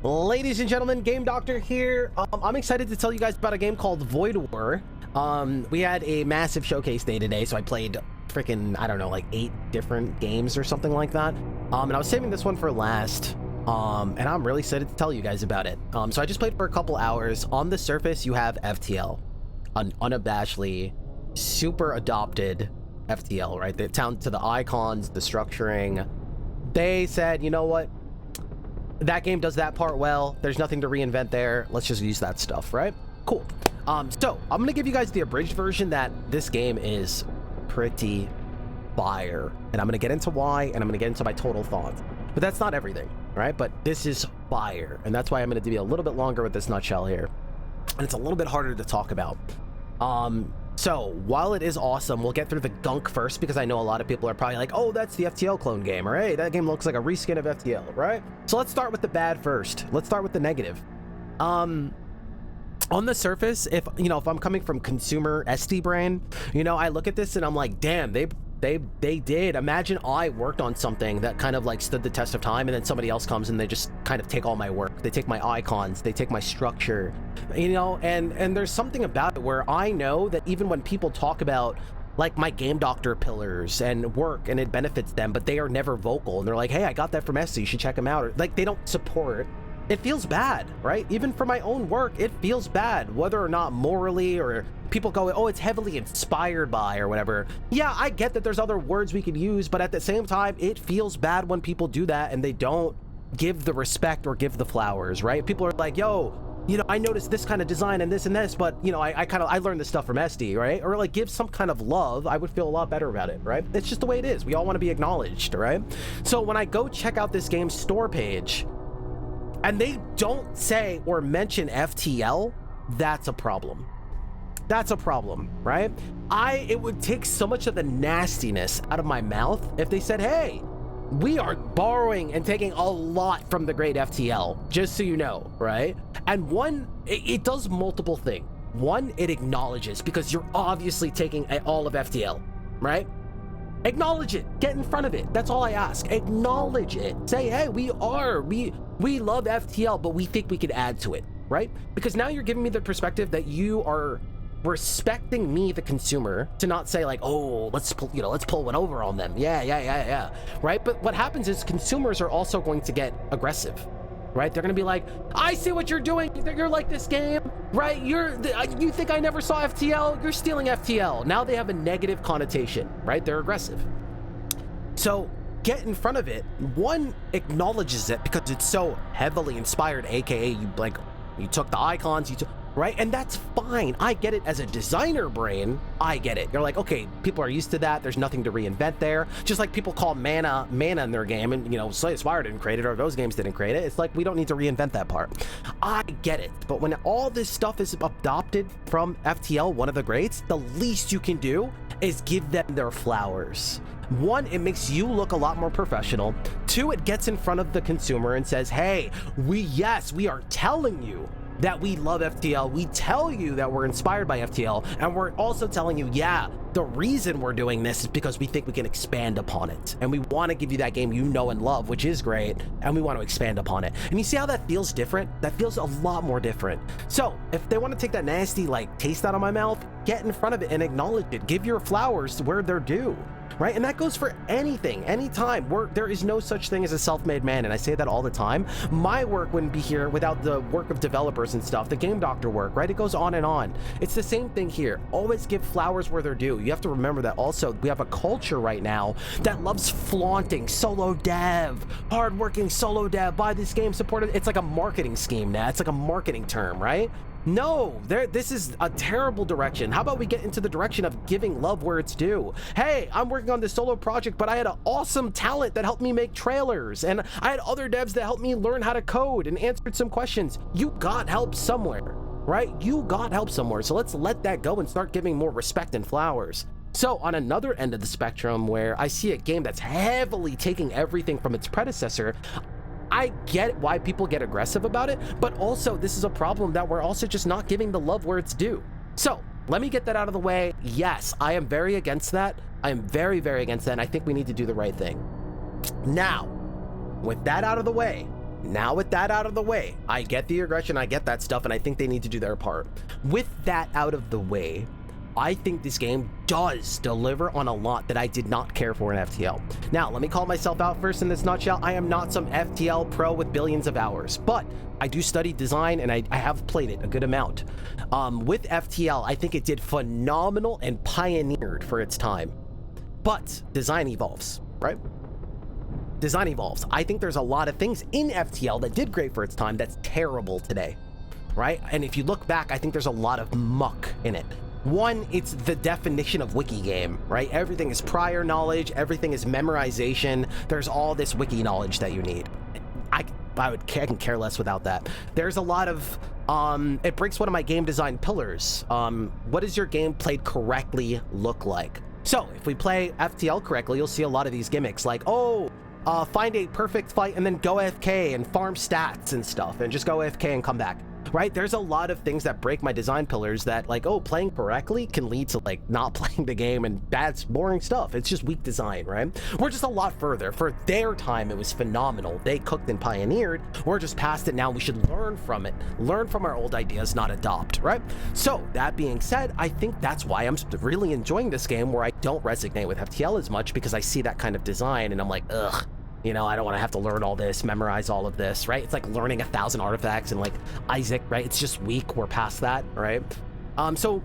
Ladies and gentlemen, Game Doctor here. I'm excited to tell you guys about a game called Void War. We had a massive showcase day today, so I played freaking, I don't know, like 8 different games or something like that. And I was saving this one for last. And I'm really excited to tell you guys about it. So I just played for a couple hours. On the surface, you have FTL, an unabashedly super adopted FTL, right? Down to the icons, the structuring. They said, you know what? That game does that part well. There's nothing to reinvent there. Let's just use that stuff, right? Cool. So I'm gonna give you guys the abridged version that this game is pretty fire, and I'm gonna get into why, and I'm gonna get into my total thoughts. But that's not everything, right? But this is fire, and that's why I'm gonna give you a little bit longer with this nutshell here, and it's a little bit harder to talk about. So while it is awesome, we'll get through the gunk first, because I know a lot of people are probably like, oh, that's the FTL clone game, or hey, that game looks like a reskin of FTL, right? So let's start with the bad first. Let's start with the negative. On the surface, if I'm coming from consumer SD brain, I look at this and I'm like, damn, they did. Imagine I worked on something that kind of like stood the test of time, and then somebody else comes and they just kind of take all my work. They take my icons, they take my structure, and there's something about it where I know that even when people talk about like my Game Doctor pillars and work and it benefits them, but they are never vocal, and they're like, hey, I got that from SD, you should check them out, or like they don't support. It feels bad, right? Even for my own work, it feels bad, whether or not morally, or people go, oh, it's heavily inspired by or whatever. Yeah, I get that there's other words we could use, but at the same time, it feels bad when people do that and they don't give the respect or give the flowers, right? People are like, yo, I noticed this kind of design and this, but I learned this stuff from SD, right? Or like give some kind of love. I would feel a lot better about it, right? It's just the way it is. We all want to be acknowledged, right? So when I go check out this game's store page, and they don't say or mention FTL, that's a problem. That's a problem, right? It would take so much of the nastiness out of my mouth if they said, hey, we are borrowing and taking a lot from the great FTL, just so you know, right? And one, it does multiple things. One, it acknowledges, because you're obviously taking all of FTL, right? Acknowledge it. Get in front of it. That's all I ask. Acknowledge it. Say, hey, we love FTL, but we think we could add to it, right? Because now you're giving me the perspective that you are respecting me, the consumer, to not say like, oh, let's pull one over on them. Yeah, right? But what happens is consumers are also going to get aggressive, right? They're gonna be like, I see what you're doing. You're like this game, right? You think I never saw FTL? You're stealing FTL. Now they have a negative connotation, right? They're aggressive. So get in front of it. One, acknowledges it because it's so heavily inspired, aka you took the icons, right? And that's fine. I get it. As a designer brain, I get it. You're like, okay, people are used to that. There's nothing to reinvent there. Just like people call mana in their game, and Slay Spire didn't create it, or those games didn't create it. It's like, we don't need to reinvent that part. I get it. But when all this stuff is adopted from FTL, one of the greats, the least you can do is give them their flowers. One, it makes you look a lot more professional. Two, it gets in front of the consumer and says, hey, we are telling you that we love FTL. We tell you that we're inspired by FTL, and we're also telling you, yeah, the reason we're doing this is because we think we can expand upon it, and we want to give you that game you know and love, which is great, and we want to expand upon it. And you see how that feels different? That feels a lot more different. So if they want to take that nasty taste out of my mouth, get in front of it and acknowledge it. Give your flowers where they're due, right? And that goes for anything, anytime. There is no such thing as a self-made man, and I say that all the time. My work wouldn't be here without the work of developers and stuff, the Game Doctor work, right? It goes on and on. It's the same thing here. Always give flowers where they're due. You have to remember that also we have a culture right now that loves flaunting solo dev, hardworking solo dev, buy this game, support it. It's like a marketing scheme now. It's like a marketing term, right? No, this is a terrible direction. How about we get into the direction of giving love where it's due? Hey, I'm working on this solo project, but I had an awesome talent that helped me make trailers, and I had other devs that helped me learn how to code and answered some questions. You got help somewhere, right? You got help somewhere. So let's let that go and start giving more respect and flowers. So on another end of the spectrum, where I see a game that's heavily taking everything from its predecessor, I get why people get aggressive about it, but also this is a problem that we're also just not giving the love where it's due. So let me get that out of the way. Yes, I am very against that. I am very, very against that, and I think we need to do the right thing. Now, with that out of the way, Now with that out of the way, I get the aggression, I get that stuff, and I think they need to do their part. With that out of the way, I think this game does deliver on a lot that I did not care for in FTL. Now, let me call myself out first in this nutshell. I am not some FTL pro with billions of hours, but I do study design and I have played it a good amount. With FTL, I think it did phenomenal and pioneered for its time. But design evolves, right? Design evolves. I think there's a lot of things in FTL that did great for its time that's terrible today, right? And if you look back, I think there's a lot of muck in it. One, it's the definition of wiki game, right? Everything is prior knowledge, everything is memorization. There's all this wiki knowledge that you need. I can care less without that. There's a lot of, it breaks one of my game design pillars. What does your game played correctly look like? So if we play FTL correctly, you'll see a lot of these gimmicks like, oh, find a perfect fight and then go AFK and farm stats and stuff and just go AFK and come back. Right? There's a lot of things that break my design pillars that like, oh, playing correctly can lead to like not playing the game, and that's boring stuff. It's just weak design, right? We're just a lot further. For their time, it was phenomenal. They cooked and pioneered. We're just past it now. We should learn from it. Learn from our old ideas, not adopt, right? So that being said, I think that's why I'm really enjoying this game, where I don't resonate with FTL as much, because I see that kind of design and I'm like, ugh. You know, I don't want to have to learn all this, memorize all of this, right? It's like learning 1,000 artifacts and like Isaac, right? It's just weak. We're past that, right? So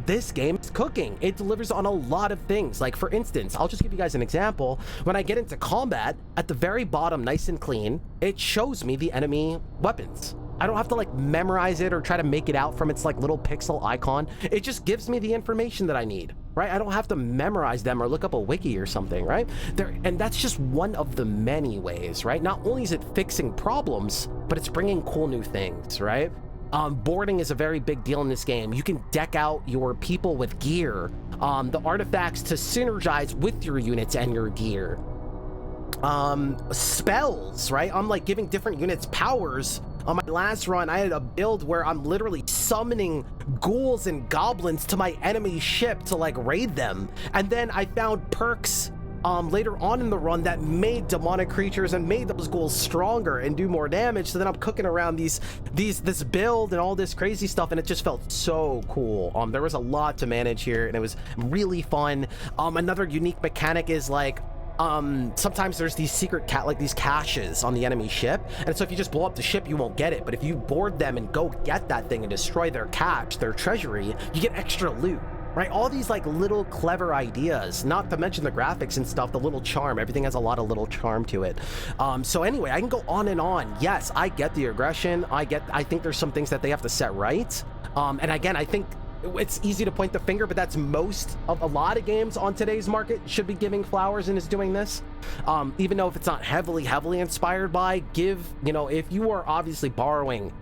this game is cooking. It delivers on a lot of things. Like, for instance, I'll just give you guys an example. When I get into combat, at the very bottom, nice and clean, it shows me the enemy weapons. I don't have to like memorize it or try to make it out from its like little pixel icon. It just gives me the information that I need, right? I don't have to memorize them or look up a wiki or something, right? And that's just one of the many ways, right? Not only is it fixing problems, but it's bringing cool new things, right? Boarding is a very big deal in this game. You can deck out your people with gear, the artifacts to synergize with your units and your gear. Spells, right? I'm like giving different units powers. On my last run, I had a build where I'm literally summoning ghouls and goblins to my enemy ship to like raid them. And then I found perks later on in the run that made demonic creatures and made those ghouls stronger and do more damage. So then I'm cooking around this build and all this crazy stuff, and it just felt so cool. There was a lot to manage here, and it was really fun. Another unique mechanic is like, sometimes there's these secret these caches on the enemy ship, and so if you just blow up the ship, you won't get it. But if you board them and go get that thing and destroy their cache, their treasury, you get extra loot, right? All these like little clever ideas, not to mention the graphics and stuff, the little charm. Everything has a lot of little charm to it. So anyway, I can go on and on. Yes, I get the aggression. I think there's some things that they have to set right. And again, I think it's easy to point the finger, but that's most of a lot of games on today's market should be giving flowers and is doing this. Even though if it's not heavily inspired by, if you are obviously borrowing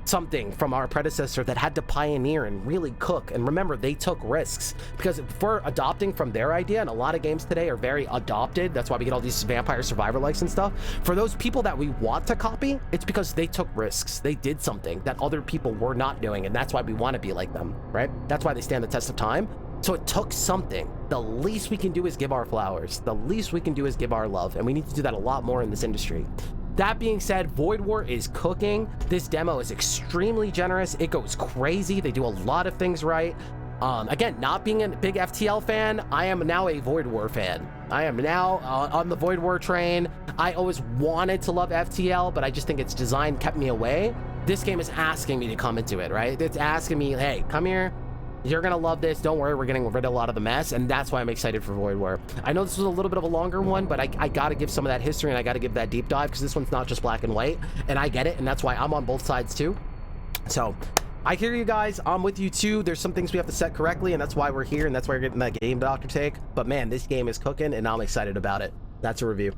something from our predecessor that had to pioneer and really cook, and remember, they took risks, because if we're adopting from their idea, and a lot of games today are very adopted, that's why we get all these vampire survivor likes and stuff. For those people that we want to copy, it's because they took risks. They did something that other people were not doing, and that's why we want to be like them, right? That's why they stand the test of time. So it took something. The least we can do is give our flowers. The least we can do is give our love, and we need to do that a lot more in this industry. That being said, Void War is cooking. This demo is extremely generous. It goes crazy. They do a lot of things right. Again, not being a big FTL fan, I am now a Void War fan. I am now on the Void War train. I always wanted to love FTL, but I just think its design kept me away. This game is asking me to come into it, right? It's asking me, hey, come here. You're gonna love this. Don't worry, we're getting rid of a lot of the mess, and that's why I'm excited for Void War. I know this was a little bit of a longer one, but I gotta give some of that history, and I gotta give that deep dive, because this one's not just black and white, and I get it, and that's why I'm on both sides too. So I hear you guys. I'm with you too. There's some things we have to set correctly, and that's why we're here, and that's why you're getting that game doctor take. But man, this game is cooking, and I'm excited about it. That's a review.